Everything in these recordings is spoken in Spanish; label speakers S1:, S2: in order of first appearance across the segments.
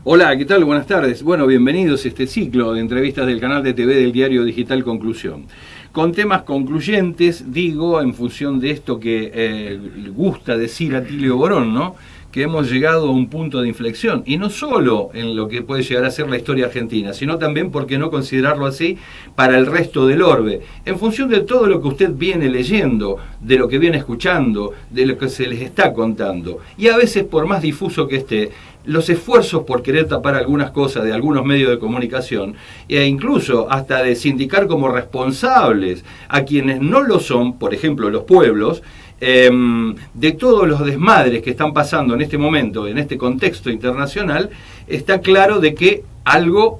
S1: Hola, ¿qué tal? Buenas tardes. Bueno, bienvenidos a este ciclo de entrevistas del canal de TV del diario digital Conclusión. Con temas concluyentes, digo, en función de esto que gusta decir Atilio Borón, ¿no? Que hemos llegado a un punto de inflexión, y no solo en lo que puede llegar a ser la historia argentina, sino también, por qué no considerarlo así, para el resto del orbe, en función de todo lo que usted viene leyendo, de lo que viene escuchando, de lo que se les está contando, y a veces, por más difuso que esté, los esfuerzos por querer tapar algunas cosas de algunos medios de comunicación, e incluso hasta de sindicar como responsables a quienes no lo son, por ejemplo los pueblos, de todos los desmadres que están pasando en este momento, en este contexto internacional, está claro de que algo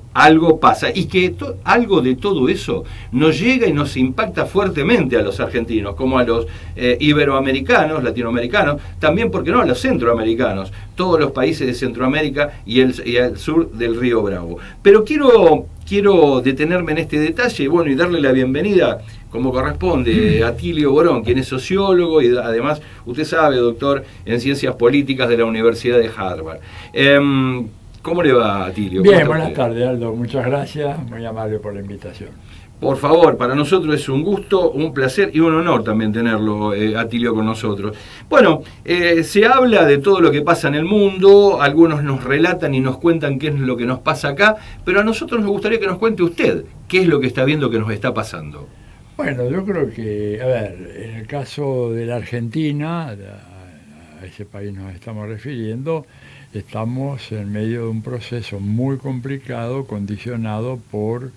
S1: pasa, y que algo de todo eso nos llega y nos impacta fuertemente a los argentinos, como a los iberoamericanos, latinoamericanos, también, porque no, a los centroamericanos, todos los países de Centroamérica y el sur del Río Bravo. Pero quiero detenerme en este detalle, bueno, y darle la bienvenida, como corresponde, a Atilio Borón, quien es sociólogo y además, usted sabe, doctor en Ciencias Políticas de la Universidad de Harvard. ¿Cómo le va, Atilio?
S2: Bien, buenas tardes, Aldo. Muchas gracias. Muy amable por la invitación.
S1: Por favor, para nosotros es un gusto, un placer y un honor también tenerlo, Atilio, con nosotros. Bueno, se habla de todo lo que pasa en el mundo, algunos nos relatan y nos cuentan qué es lo que nos pasa acá, pero a nosotros nos gustaría que nos cuente usted qué es lo que está viendo que nos está pasando.
S2: Bueno, yo creo que, a ver, en el caso de la Argentina, a ese país nos estamos refiriendo, estamos en medio de un proceso muy complicado, condicionado por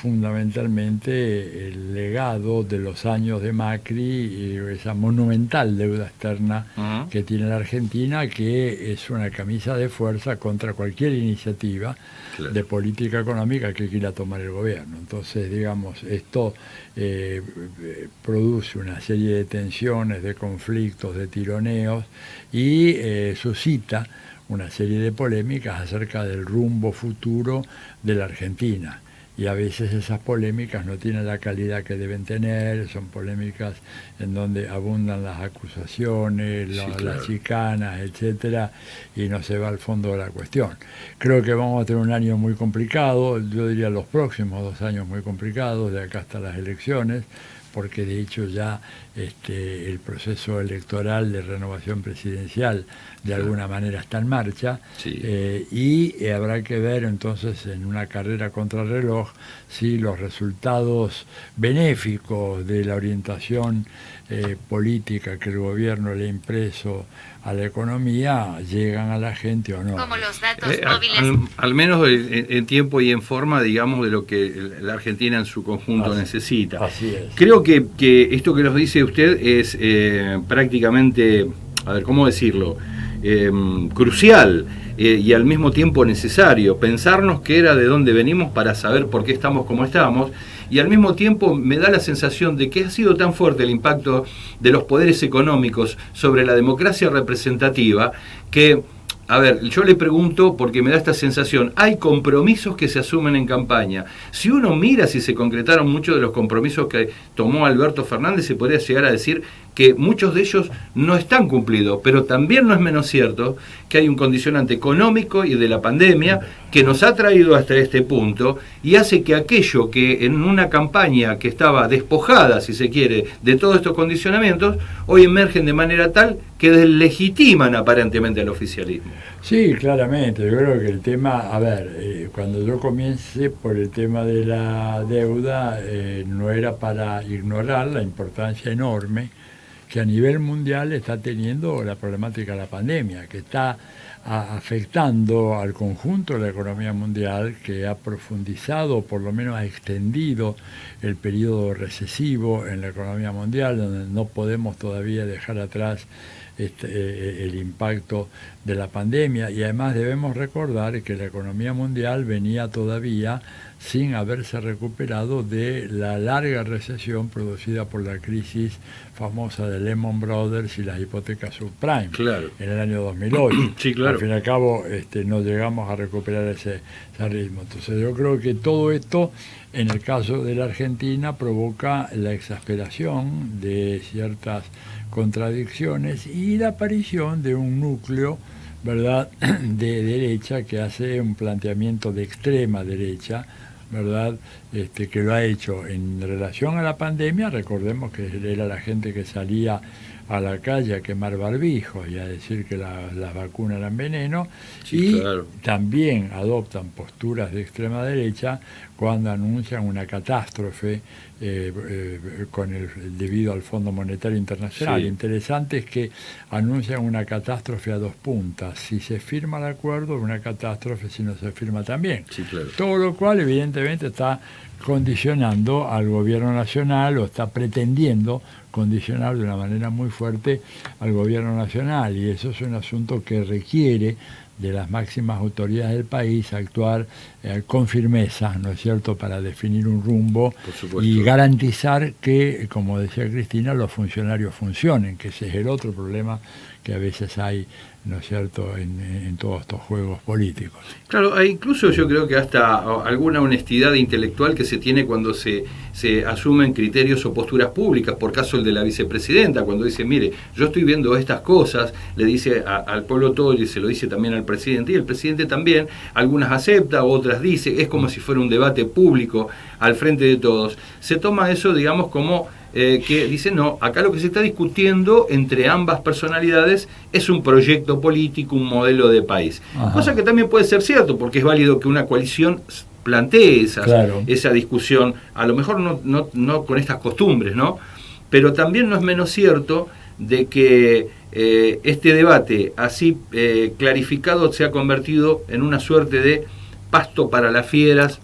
S2: fundamentalmente el legado de los años de Macri y esa monumental deuda externa que tiene la Argentina, que es una camisa de fuerza contra cualquier iniciativa de política económica que quiera tomar el gobierno. Entonces, digamos, esto produce una serie de tensiones, de conflictos, de tironeos y suscita una serie de polémicas acerca del rumbo futuro de la Argentina. Y a veces esas polémicas no tienen la calidad que deben tener, son polémicas en donde abundan las acusaciones, las chicanas, etcétera, y no se va al fondo de la cuestión. Creo que vamos a tener un año muy complicado, yo diría los próximos 2 años muy complicados, de acá hasta las elecciones, porque de hecho ya el proceso electoral de renovación presidencial de alguna manera está en marcha, y habrá que ver entonces en una carrera contrarreloj si los resultados benéficos de la orientación política que el gobierno le ha impreso a la economía llegan a la gente o no.
S3: Como los datos móviles.
S1: Al menos en tiempo y en forma, digamos, de lo que la Argentina en su conjunto necesita.
S2: Así es.
S1: Creo que esto que nos dice usted es prácticamente, a ver, ¿cómo decirlo? Crucial y al mismo tiempo necesario. Pensarnos qué era, de dónde venimos, para saber por qué estamos como estamos. Y al mismo tiempo me da la sensación de que ha sido tan fuerte el impacto de los poderes económicos sobre la democracia representativa que, a ver, yo le pregunto porque me da esta sensación, hay compromisos que se asumen en campaña. Si uno mira si se concretaron muchos de los compromisos que tomó Alberto Fernández, se podría llegar a decir que muchos de ellos no están cumplidos, pero también no es menos cierto que hay un condicionante económico y de la pandemia que nos ha traído hasta este punto y hace que aquello que en una campaña que estaba despojada, si se quiere, de todos estos condicionamientos, hoy emergen de manera tal que deslegitiman aparentemente al oficialismo.
S2: Sí, claramente. Yo creo que el tema, a ver, cuando yo comience por el tema de la deuda, no era para ignorar la importancia enorme que a nivel mundial está teniendo la problemática de la pandemia, que está afectando al conjunto de la economía mundial, que ha profundizado, por lo menos ha extendido el periodo recesivo en la economía mundial, donde no podemos todavía dejar atrás el impacto de la pandemia, y además debemos recordar que la economía mundial venía todavía sin haberse recuperado de la larga recesión producida por la crisis famosa de Lehman Brothers y las hipotecas subprime en el año 2008.
S1: Sí, claro.
S2: Al fin y al cabo no llegamos a recuperar ese ritmo. Entonces yo creo que todo esto, en el caso de la Argentina, provoca la exasperación de ciertas contradicciones y la aparición de un núcleo ¿verdad?, de derecha que hace un planteamiento de extrema derecha, ¿verdad?, que lo ha hecho en relación a la pandemia. Recordemos que era la gente que salía a la calle a quemar barbijos y a decir que las vacunas eran veneno,
S1: sí,
S2: y
S1: claro,
S2: también adoptan posturas de extrema derecha cuando anuncian una catástrofe debido al Fondo Monetario Internacional.
S1: sí.
S2: Interesante es que anuncian una catástrofe a dos puntas: si se firma el acuerdo, una catástrofe; si no se firma, también.
S1: Sí, claro.
S2: Todo lo cual evidentemente está condicionando al gobierno nacional, o está pretendiendo condicionar de una manera muy fuerte al gobierno nacional, y eso es un asunto que requiere de las máximas autoridades del país actuar con firmeza, ¿no es cierto?, para definir un rumbo y garantizar que, como decía Cristina, los funcionarios funcionen, que ese es el otro problema que a veces hay, ¿no es cierto?, en todos estos juegos políticos.
S1: Claro, incluso yo creo que hasta alguna honestidad intelectual que se tiene cuando se asumen criterios o posturas públicas, por caso el de la vicepresidenta, cuando dice, mire, yo estoy viendo estas cosas, le dice al pueblo todo y se lo dice también al presidente, y el presidente también, algunas acepta, otras dice, es como si fuera un debate público al frente de todos. Se toma eso, digamos, como que dice, no, acá lo que se está discutiendo entre ambas personalidades es un proyecto político, un modelo de país. Ajá. Cosa que también puede ser cierto, porque es válido que una coalición plantee esa discusión, a lo mejor no con estas costumbres, ¿no? Pero también no es menos cierto de que este debate así clarificado se ha convertido en una suerte de pasto para las fieras,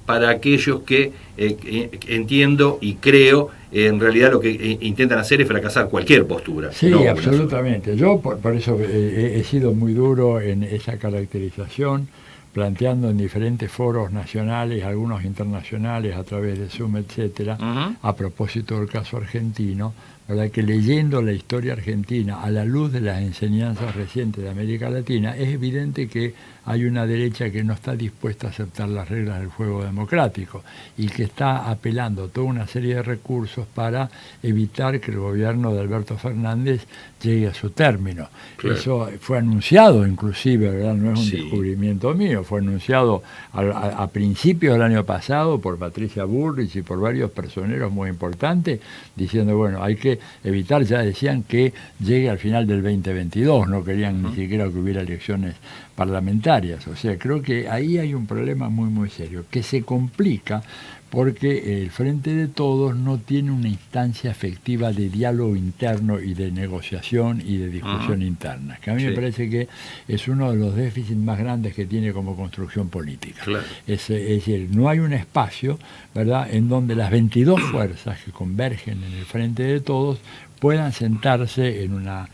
S1: para aquellos que entiendo y creo en realidad lo que intentan hacer es fracasar cualquier postura.
S2: Sí, no, absolutamente. Yo por eso he sido muy duro en esa caracterización, planteando en diferentes foros nacionales, algunos internacionales a través de Zoom, etcétera, a propósito del caso argentino, ¿verdad?, que leyendo la historia argentina a la luz de las enseñanzas recientes de América Latina, es evidente que hay una derecha que no está dispuesta a aceptar las reglas del juego democrático y que está apelando a toda una serie de recursos para evitar que el gobierno de Alberto Fernández llegue a su término. Claro. Eso fue anunciado inclusive, ¿verdad?, no es un descubrimiento mío, fue anunciado a principios del año pasado por Patricia Bullrich y por varios personeros muy importantes, diciendo, bueno, hay que evitar, ya decían, que llegue al final del 2022, no querían ni siquiera que hubiera elecciones parlamentarias. O sea, creo que ahí hay un problema muy muy serio, que se complica porque el Frente de Todos no tiene una instancia efectiva de diálogo interno y de negociación y de discusión interna, que a mí me parece que es uno de los déficits más grandes que tiene como construcción política. Claro. Es decir, no hay un espacio, ¿verdad?, en donde las 22 fuerzas que convergen en el Frente de Todos puedan sentarse en una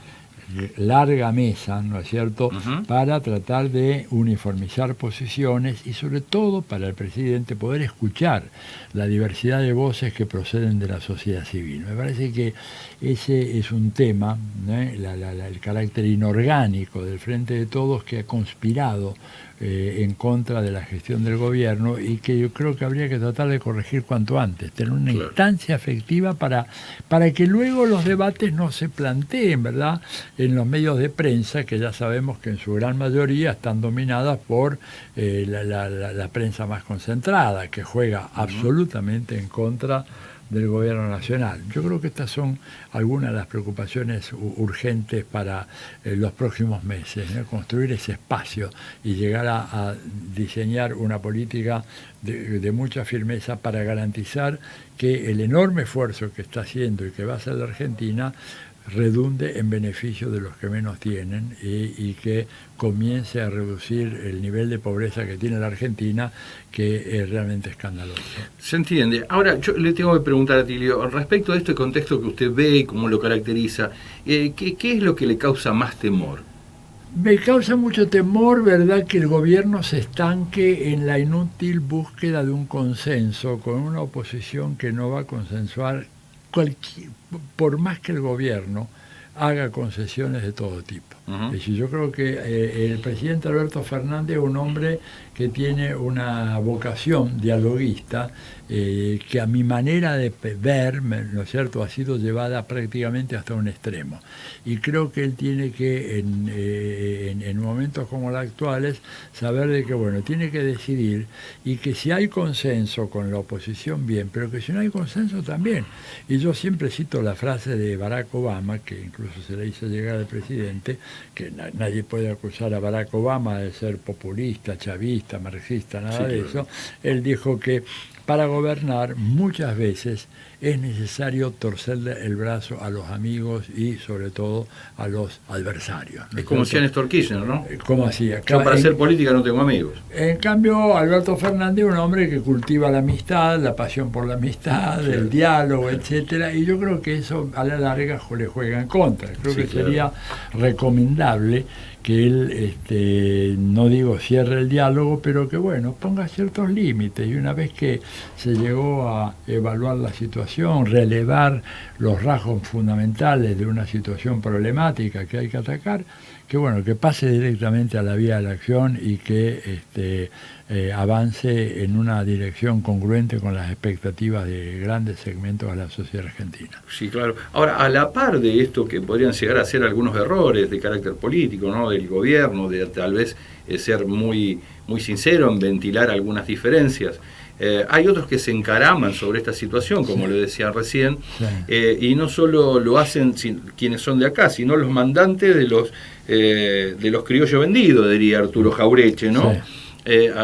S2: larga mesa, ¿no es cierto?, para tratar de uniformizar posiciones y sobre todo para el presidente poder escuchar la diversidad de voces que proceden de la sociedad civil. Me parece que ese es un tema, el carácter inorgánico del Frente de Todos, que ha conspirado en contra de la gestión del gobierno y que yo creo que habría que tratar de corregir cuanto antes, tener una instancia efectiva para que luego los debates no se planteen, ¿verdad?, en los medios de prensa, que ya sabemos que en su gran mayoría están dominadas por la prensa más concentrada, que juega absolutamente en contra del gobierno nacional. Yo creo que estas son algunas de las preocupaciones urgentes para los próximos meses, ¿no? Construir ese espacio y llegar a diseñar una política de mucha firmeza para garantizar que el enorme esfuerzo que está haciendo y que va a hacer la Argentina redunde en beneficio de los que menos tienen y que comience a reducir el nivel de pobreza que tiene la Argentina, que es realmente escandaloso.
S1: Se entiende. Ahora, yo le tengo que preguntar a Tilio, respecto a este contexto que usted ve y cómo lo caracteriza, ¿qué es lo que le causa más temor?
S2: Me causa mucho temor, ¿verdad?, que el gobierno se estanque en la inútil búsqueda de un consenso con una oposición que no va a consensuar por más que el gobierno haga concesiones de todo tipo. Es decir, yo creo que el presidente Alberto Fernández es un hombre que tiene una vocación dialoguista que a mi manera de ver, ¿no es cierto?, ha sido llevada prácticamente hasta un extremo. Y creo que él tiene que, en momentos como los actuales, saber de que, bueno, tiene que decidir y que si hay consenso con la oposición, bien, pero que si no hay consenso también. Y yo siempre cito la frase de Barack Obama, que incluso se le hizo llegar al presidente, que nadie puede acusar a Barack Obama de ser populista, chavista, marxista, nada de eso. Él dijo que para gobernar muchas veces es necesario torcerle el brazo a los amigos y sobre todo a los adversarios, ¿no?
S1: Es como decía Néstor Kirchner, ¿no?
S2: Como así.
S1: Yo para hacer política no tengo amigos.
S2: En cambio, Alberto Fernández es un hombre que cultiva la amistad, la pasión por la amistad, el diálogo, etcétera, y yo creo que eso a la larga le juega en contra. Creo que sería recomendable que él, no digo cierre el diálogo, pero que bueno, ponga ciertos límites, y una vez que se llegó a evaluar la situación, relevar los rasgos fundamentales de una situación problemática que hay que atacar, que bueno, que pase directamente a la vía de la acción y que avance en una dirección congruente con las expectativas de grandes segmentos de la sociedad argentina.
S1: Sí, claro. Ahora, a la par de esto que podrían llegar a ser algunos errores de carácter político, ¿no?, del gobierno, de tal vez ser muy sincero en ventilar algunas diferencias, hay otros que se encaraman sobre esta situación, como lo decían recién, y no solo lo hacen quienes son de acá, sino los mandantes de los criollos vendidos, diría Arturo Jaureche, ¿no?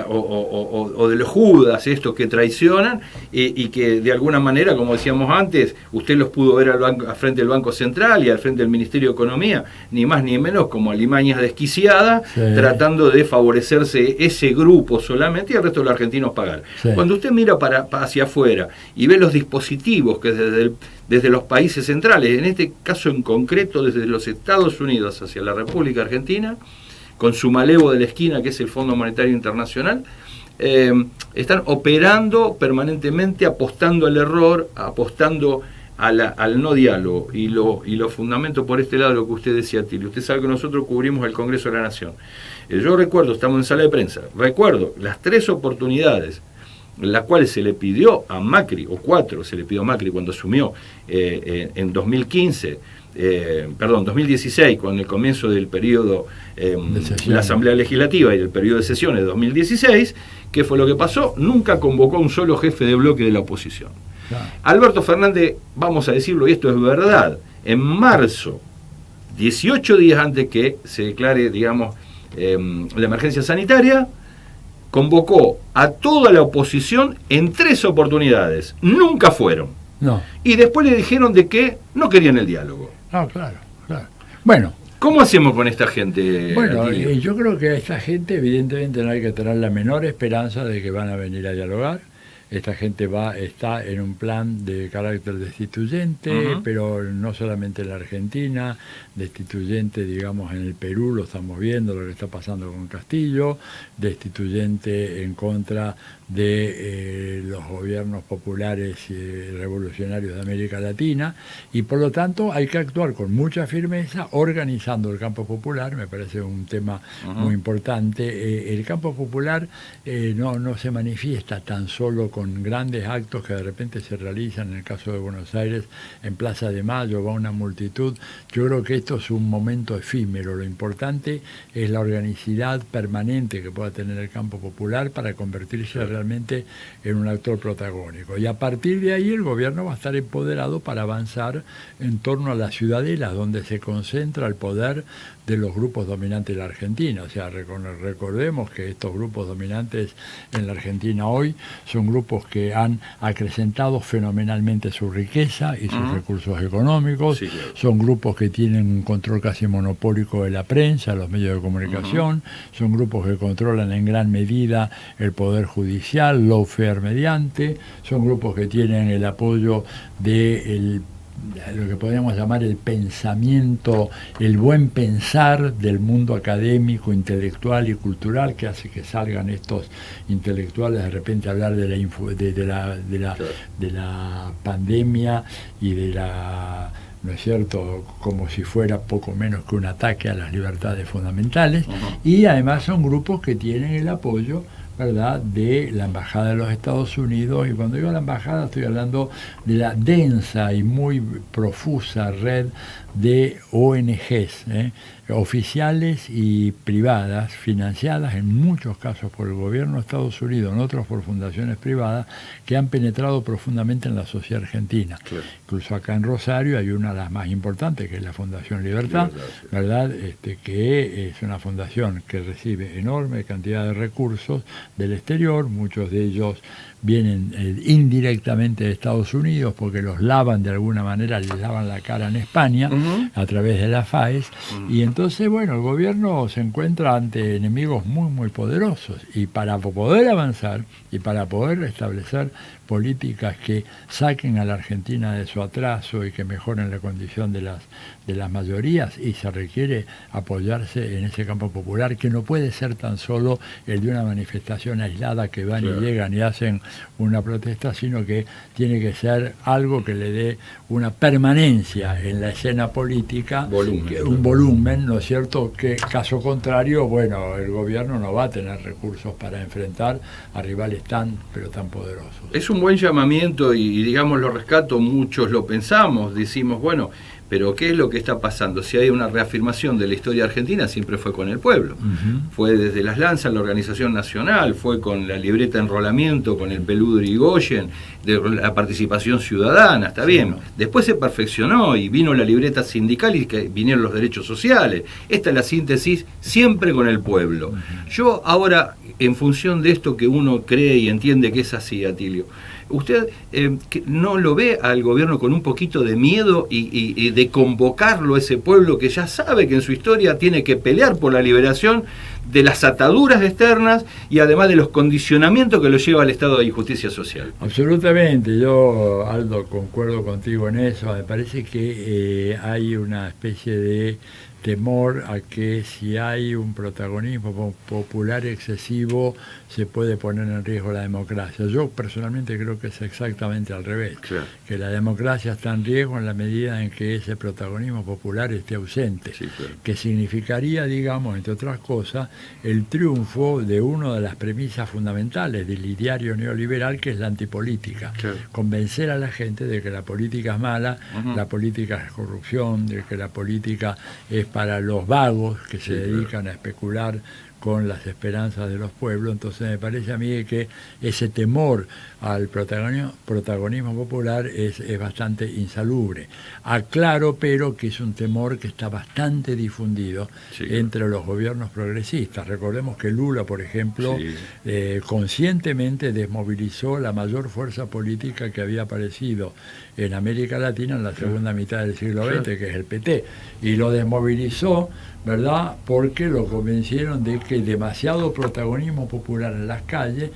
S1: O de los judas, estos que traicionan y que de alguna manera, como decíamos antes, usted los pudo ver al frente del Banco Central y al frente del Ministerio de Economía, ni más ni menos como alimañas desquiciadas, tratando de favorecerse ese grupo solamente y el resto de los argentinos pagar. Cuando usted mira hacia afuera y ve los dispositivos que desde los países centrales, en este caso en concreto desde los Estados Unidos hacia la República Argentina, con su malevo de la esquina, que es el Fondo Monetario Internacional, están operando permanentemente, apostando al error, apostando al no diálogo. Y lo fundamento por este lado, lo que usted decía, Tilio. Usted sabe que nosotros cubrimos el Congreso de la Nación. Yo recuerdo, estamos en sala de prensa, recuerdo las 3 oportunidades en las cuales se le pidió a Macri, o 4 se le pidió a Macri cuando asumió en 2016, con el comienzo del periodo de la Asamblea Legislativa y el periodo de sesiones de 2016, ¿qué fue lo que pasó? Nunca convocó a un solo jefe de bloque de la oposición. Alberto Fernández, vamos a decirlo, y esto es verdad, en marzo, 18 días antes que se declare, digamos, la emergencia sanitaria, convocó a toda la oposición en 3 oportunidades. Nunca fueron.
S2: No.
S1: Y después le dijeron de que no querían el diálogo.
S2: No, claro. Bueno.
S1: ¿Cómo hacemos con esta gente?
S2: Bueno, yo creo que a esta gente evidentemente no hay que tener la menor esperanza de que van a venir a dialogar. Esta gente está en un plan de carácter destituyente, pero no solamente en la Argentina, destituyente, digamos, en el Perú, lo estamos viendo, lo que está pasando con Castillo, destituyente en contra de los gobiernos populares y revolucionarios de América Latina, y por lo tanto hay que actuar con mucha firmeza, organizando el campo popular, me parece un tema muy importante. El campo popular no se manifiesta tan solo con grandes actos que de repente se realizan, en el caso de Buenos Aires, en Plaza de Mayo, va una multitud. Yo creo que esto es un momento efímero, lo importante es la organicidad permanente que pueda tener el campo popular para convertirse realmente en un actor protagónico. Y a partir de ahí el gobierno va a estar empoderado para avanzar en torno a las ciudadelas, donde se concentra el poder de los grupos dominantes de la Argentina. O sea, recordemos que estos grupos dominantes en la Argentina hoy son grupos que han acrecentado fenomenalmente su riqueza y sus recursos económicos, son grupos que tienen un control casi monopólico de la prensa, los medios de comunicación, son grupos que controlan en gran medida el poder judicial, lawfare mediante, son grupos que tienen el apoyo de lo que podríamos llamar el pensamiento, el buen pensar del mundo académico, intelectual y cultural, que hace que salgan estos intelectuales de repente a hablar de la pandemia y de la ¿no es cierto?, como si fuera poco menos que un ataque a las libertades fundamentales, y además son grupos que tienen el apoyo, ¿verdad?, de la Embajada de los Estados Unidos, y cuando digo la Embajada estoy hablando de la densa y muy profusa red de ONGs, oficiales y privadas, financiadas en muchos casos por el gobierno de Estados Unidos, en otros por fundaciones privadas, que han penetrado profundamente en la sociedad argentina. Claro. Incluso acá en Rosario hay una de las más importantes, que es la Fundación Libertad, ¿verdad?, que es una fundación que recibe enorme cantidad de recursos del exterior, muchos de ellos vienen indirectamente de Estados Unidos porque los lavan de alguna manera, les lavan la cara en España a través de la FAES, y entonces, bueno, el gobierno se encuentra ante enemigos muy, muy poderosos, y para poder avanzar y para poder establecer políticas que saquen a la Argentina de su atraso y que mejoren la condición de las mayorías, y se requiere apoyarse en ese campo popular, que no puede ser tan solo el de una manifestación aislada que van y llegan y hacen una protesta, sino que tiene que ser algo que le dé una permanencia en la escena política, un volumen, ¿no es cierto?, que caso contrario, bueno, el gobierno no va a tener recursos para enfrentar a rivales tan poderosos.
S1: Es un buen llamamiento y digamos, lo rescato, muchos lo pensamos, decimos, bueno, pero ¿qué es lo que está pasando? Si hay una reafirmación de la historia argentina, siempre fue con el pueblo. Fue desde las lanzas, la organización nacional, fue con la libreta de enrolamiento, con el peludo Irigoyen, de la participación ciudadana, está bien. Después se perfeccionó y vino la libreta sindical y que vinieron los derechos sociales. Esta es la síntesis, siempre con el pueblo. Yo ahora, en función de esto que uno cree y entiende que es así, Atilio, ¿usted no lo ve al gobierno con un poquito de miedo y de convocarlo a ese pueblo que ya sabe que en su historia tiene que pelear por la liberación de las ataduras externas y además de los condicionamientos que lo lleva al estado de injusticia social?
S2: Absolutamente, yo, Aldo, concuerdo contigo en eso. Me parece que hay una especie de temor a que si hay un protagonismo popular excesivo se puede poner en riesgo la democracia. Yo personalmente creo que es exactamente al revés, que la democracia está en riesgo en la medida en que ese protagonismo popular esté ausente, que significaría, digamos, entre otras cosas, el triunfo de una de las premisas fundamentales del ideario neoliberal, que es la antipolítica. Convencer a la gente de que la política es mala, la política es corrupción, de que la política es para los vagos que se dedican a especular con las esperanzas de los pueblos. Entonces me parece a mí que ese temor al protagonismo popular es bastante insalubre. Aclaro, pero, que es un temor que está bastante difundido entre los gobiernos progresistas. Recordemos que Lula, por ejemplo, conscientemente desmovilizó la mayor fuerza política que había aparecido en América Latina en la segunda mitad del siglo XX, que es el PT, y lo desmovilizó, ¿verdad?, porque lo convencieron de que demasiado protagonismo popular en las calles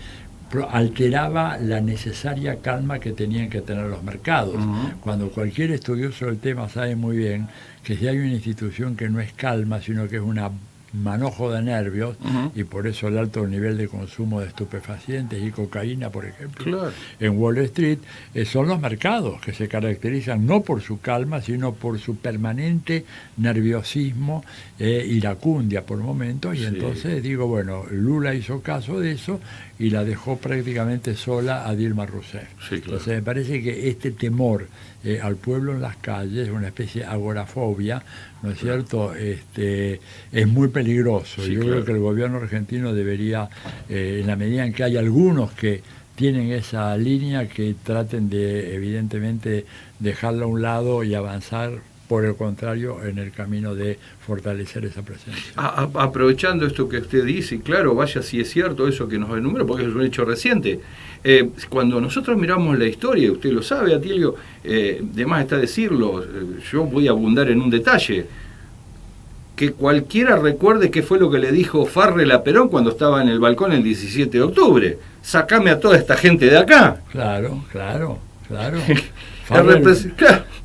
S2: alteraba la necesaria calma que tenían que tener los mercados. Cuando cualquier estudioso del tema sabe muy bien que si hay una institución que no es calma, sino que es una manojo de nervios, y por eso el alto nivel de consumo de estupefacientes y cocaína, por ejemplo, en Wall Street, son los mercados, que se caracterizan no por su calma, sino por su permanente nerviosismo, iracundia por momentos, y entonces digo, bueno, Lula hizo caso de eso y la dejó prácticamente sola a Dilma Rousseff. Entonces me parece que este temor al pueblo en las calles, una especie de agorafobia, ¿no es cierto?, es muy peligroso. Yo creo que el gobierno argentino debería, en la medida en que hay algunos que tienen esa línea, que traten de, evidentemente, dejarla a un lado y avanzar, por el contrario, en el camino de fortalecer esa presencia.
S1: Aprovechando esto que usted dice, y claro, vaya si es cierto eso que nos enumera, porque es un hecho reciente. Cuando nosotros miramos la historia, usted lo sabe, Atilio, de más está decirlo, yo voy a abundar en un detalle, que cualquiera recuerde qué fue lo que le dijo Farrell a Perón cuando estaba en el balcón el 17 de octubre. Sacame a toda esta gente de acá.
S2: Claro. Farrell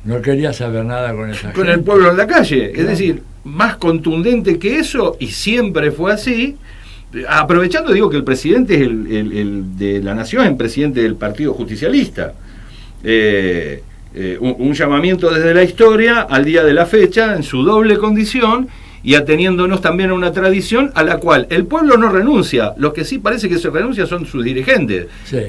S2: no quería saber nada con esa gente.
S1: Con el pueblo en la calle. Es decir, más contundente que eso, y siempre fue así. Aprovechando, digo que el presidente es el de la nación, es el presidente del Partido Justicialista. un llamamiento desde la historia al día de la fecha, en su doble condición, y ateniéndonos también a una tradición a la cual el pueblo no renuncia. Los que sí parece que se renuncia son sus dirigentes.
S2: Sí.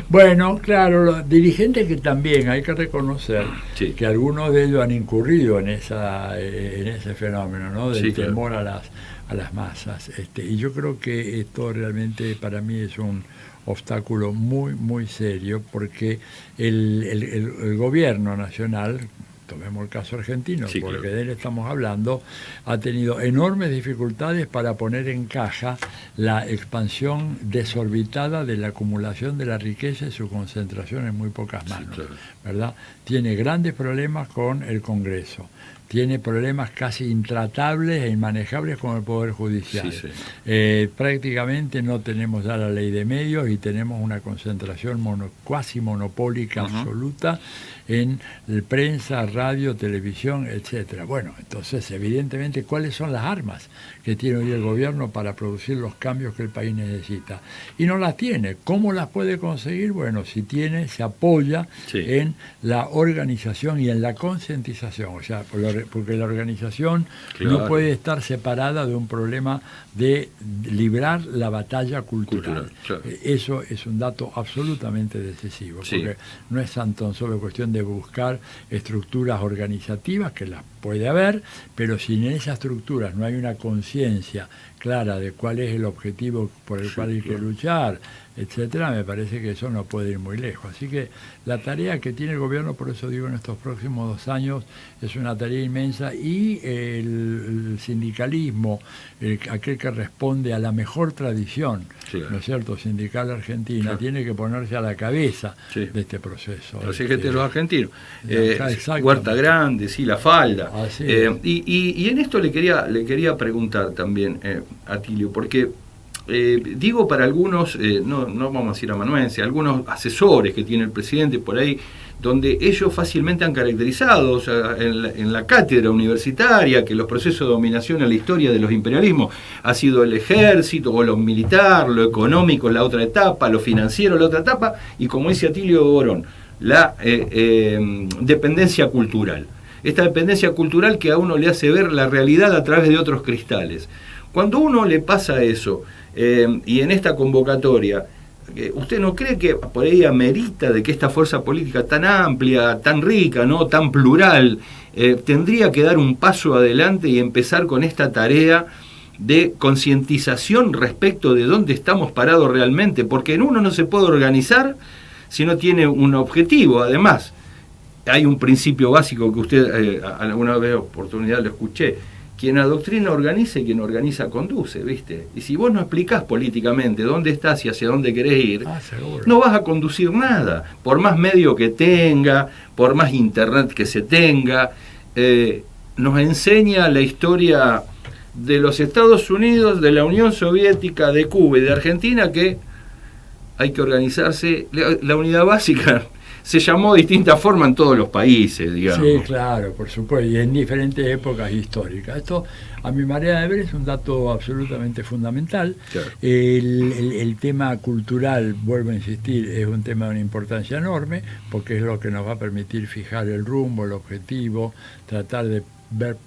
S2: Bueno, claro, los dirigentes que también hay que reconocer que algunos de ellos han incurrido en ese fenómeno, ¿no? Del temor a las masas. Y yo creo que esto realmente para mí es un obstáculo muy, muy serio, porque el gobierno nacional, tomemos el caso argentino, porque de él estamos hablando, ha tenido enormes dificultades para poner en caja la expansión desorbitada de la acumulación de la riqueza y su concentración en muy pocas manos, ¿verdad? Tiene grandes problemas con el Congreso, tiene problemas casi intratables e inmanejables con el Poder Judicial. Prácticamente no tenemos ya la ley de medios y tenemos una concentración cuasi monopólica absoluta en prensa, radio, televisión, etcétera. Bueno, entonces, evidentemente, ¿cuáles son las armas que tiene hoy el gobierno para producir los cambios que el país necesita? Y no las tiene. ¿Cómo las puede conseguir? Bueno, si tiene, se apoya en la organización y en la concientización. O sea, porque la organización no puede estar separada de un problema de librar la batalla cultural. Eso es un dato absolutamente decisivo, porque no es tan solo cuestión de buscar estructuras organizativas, que las puede haber, pero si en esas estructuras no hay una conciencia clara de cuál es el objetivo por el cual hay que luchar, etcétera, me parece que eso no puede ir muy lejos. Así que la tarea que tiene el gobierno, por eso digo, en estos próximos 2 años, es una tarea inmensa, y el sindicalismo, aquel que responde a la mejor tradición, ¿no es cierto?, sindical argentina, tiene que ponerse a la cabeza de este proceso.
S1: Los CGT, los argentinos. Huerta Grande, la falda. Y en esto le quería preguntar también, Atilio, porque digo, para algunos, no vamos a decir amanuenses, algunos asesores que tiene el presidente por ahí, donde ellos fácilmente han caracterizado, o sea, en la cátedra universitaria, que los procesos de dominación en la historia de los imperialismos ha sido el ejército, o lo militar, lo económico la otra etapa, lo financiero la otra etapa, y como dice Atilio Borón, la dependencia cultural. Esta dependencia cultural que a uno le hace ver la realidad a través de otros cristales. Cuando a uno le pasa eso, y en esta convocatoria, ¿usted no cree que por ahí amerita de que esta fuerza política tan amplia, tan rica, ¿no?, tan plural, tendría que dar un paso adelante y empezar con esta tarea de concientización respecto de dónde estamos parados realmente? Porque en uno no se puede organizar si no tiene un objetivo. Además, hay un principio básico que usted alguna vez oportunidad lo escuché: quien adoctrina organiza y quien organiza conduce, ¿viste? Y si vos no explicás políticamente dónde estás y hacia dónde querés ir, no vas a conducir nada, por más medio que tenga, por más internet que se tenga. Nos enseña la historia de los Estados Unidos, de la Unión Soviética, de Cuba y de Argentina, que hay que organizarse. La unidad básica se llamó de distinta forma en todos los países, digamos.
S2: Sí, claro, por supuesto, y en diferentes épocas históricas. Esto, a mi manera de ver, es un dato absolutamente fundamental. Claro. El tema cultural, vuelvo a insistir, es un tema de una importancia enorme, porque es lo que nos va a permitir fijar el rumbo, el objetivo, tratar de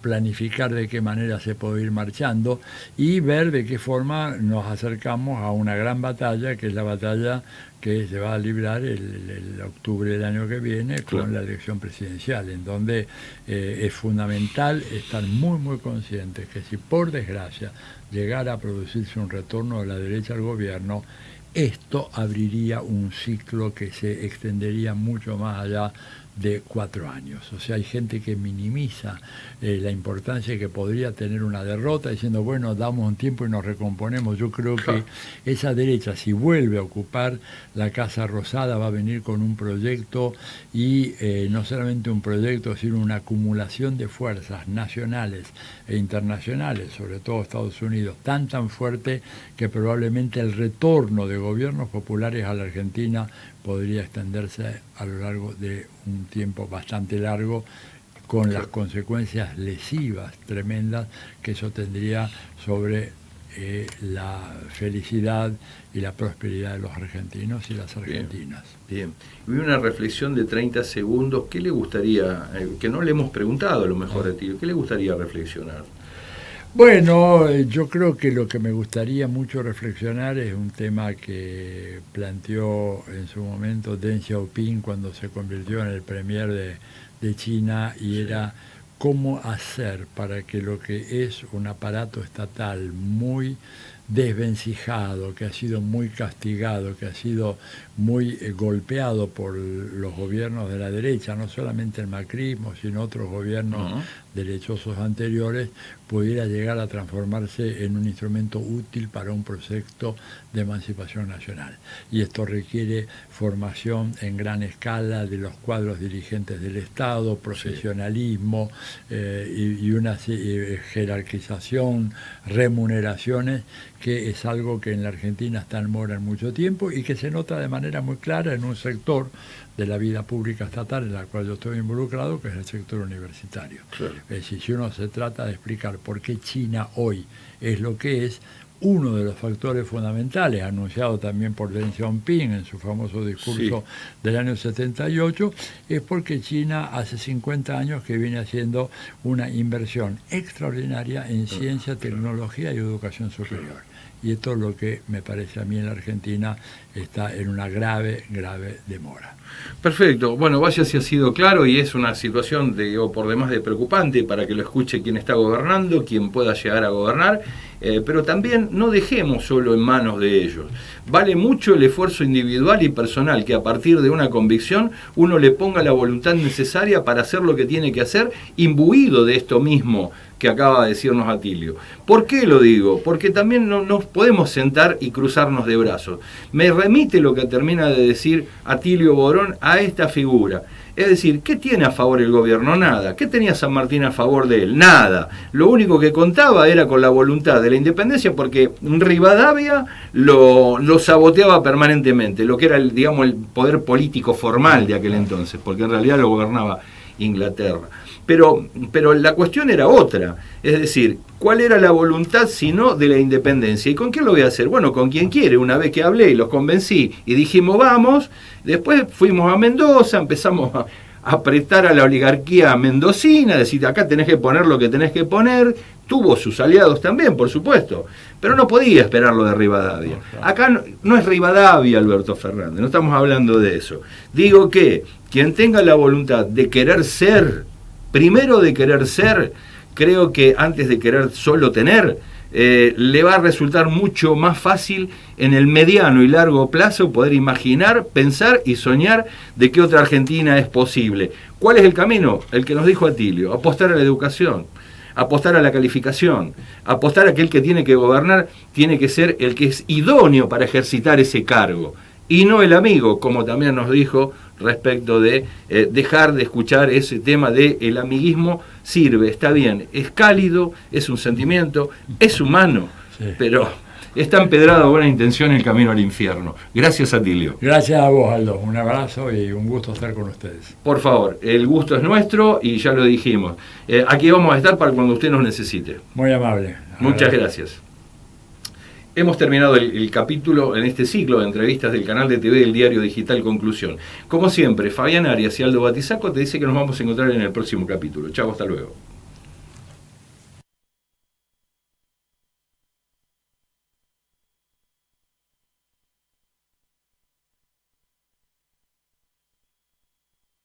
S2: planificar de qué manera se puede ir marchando y ver de qué forma nos acercamos a una gran batalla, que es la batalla que se va a librar el octubre del año que viene con la elección presidencial, en donde es fundamental estar muy, muy conscientes que si por desgracia llegara a producirse un retorno de la derecha al gobierno, esto abriría un ciclo que se extendería mucho más allá de 4 años. O sea, hay gente que minimiza la importancia que podría tener una derrota, diciendo, bueno, damos un tiempo y nos recomponemos. Yo creo que esa derecha, si vuelve a ocupar la Casa Rosada, va a venir con un proyecto, y no solamente un proyecto, sino una acumulación de fuerzas nacionales e internacionales, sobre todo Estados Unidos, tan fuerte que probablemente el retorno de gobiernos populares a la Argentina podría extenderse a lo largo de un tiempo bastante largo, con las consecuencias lesivas tremendas que eso tendría sobre la felicidad y la prosperidad de los argentinos y las argentinas.
S1: Bien. Y una reflexión de 30 segundos, ¿qué le gustaría, que no le hemos preguntado a lo mejor a ti, qué le gustaría reflexionar?
S2: Bueno, yo creo que lo que me gustaría mucho reflexionar es un tema que planteó en su momento Deng Xiaoping cuando se convirtió en el premier de China, y era cómo hacer para que lo que es un aparato estatal muy desvencijado, que ha sido muy castigado, que ha sido muy golpeado por los gobiernos de la derecha, no solamente el macrismo, sino otros gobiernos derechosos anteriores, pudiera llegar a transformarse en un instrumento útil para un proyecto de emancipación nacional. Y esto requiere formación en gran escala de los cuadros dirigentes del Estado, profesionalismo, y una jerarquización, remuneraciones, que es algo que en la Argentina está en mora en mucho tiempo y que se nota de manera muy clara en un sector de la vida pública estatal en la cual yo estoy involucrado, que es el sector universitario. Claro. Es decir, si uno se trata de explicar por qué China hoy es lo que es, uno de los factores fundamentales, anunciado también por Deng Xiaoping en su famoso discurso del año 78, es porque China hace 50 años que viene haciendo una inversión extraordinaria en ciencia, tecnología y educación superior. Y esto es lo que me parece a mí en la Argentina está en una grave demora.
S1: Perfecto. Bueno, vaya si ha sido claro, y es una situación por demás de preocupante para que lo escuche quien está gobernando, quien pueda llegar a gobernar, pero también no dejemos solo en manos de ellos. Vale mucho el esfuerzo individual y personal, que a partir de una convicción uno le ponga la voluntad necesaria para hacer lo que tiene que hacer, imbuido de esto mismo que acaba de decirnos Atilio. ¿Por qué lo digo? Porque también no nos podemos sentar y cruzarnos de brazos. Me remite lo que termina de decir Atilio Borón a esta figura. Es decir, ¿qué tiene a favor el gobierno? Nada. ¿Qué tenía San Martín a favor de él? Nada. Lo único que contaba era con la voluntad de la independencia, porque Rivadavia lo saboteaba permanentemente, lo que era el poder político formal de aquel entonces, porque en realidad lo gobernaba Inglaterra. Pero la cuestión era otra, es decir, ¿cuál era la voluntad sino de la independencia? ¿Y con quién lo voy a hacer? Bueno, con quien quiere. Una vez que hablé y los convencí y dijimos vamos, después fuimos a Mendoza, empezamos a apretar a la oligarquía mendocina, decir acá tenés que poner lo que tenés que poner. Tuvo sus aliados también, por supuesto, pero no podía esperar lo de Rivadavia. Acá no es Rivadavia, Alberto Fernández, no estamos hablando de eso. Digo que quien tenga la voluntad de querer ser, primero de querer ser, creo que antes de querer solo tener, le va a resultar mucho más fácil en el mediano y largo plazo poder imaginar, pensar y soñar de qué otra Argentina es posible. ¿Cuál es el camino? El que nos dijo Atilio: apostar a la educación, apostar a la calificación, apostar a que el que tiene que gobernar tiene que ser el que es idóneo para ejercitar ese cargo, y no el amigo, como también nos dijo respecto de dejar de escuchar ese tema de el amiguismo. Sirve, está bien, es cálido, es un sentimiento, es humano, pero está empedrada buena intención el camino al infierno. Gracias, Atilio.
S2: Gracias a vos, Aldo. Un abrazo y un gusto estar con ustedes.
S1: Por favor, el gusto es nuestro y ya lo dijimos. Aquí vamos a estar para cuando usted nos necesite.
S2: Muy amable.
S1: Muchas gracias. Hemos terminado el capítulo en este ciclo de entrevistas del canal de TV del diario digital Conclusión. Como siempre, Fabián Arias y Aldo Batizaco te dice que nos vamos a encontrar en el próximo capítulo. Chao, hasta luego.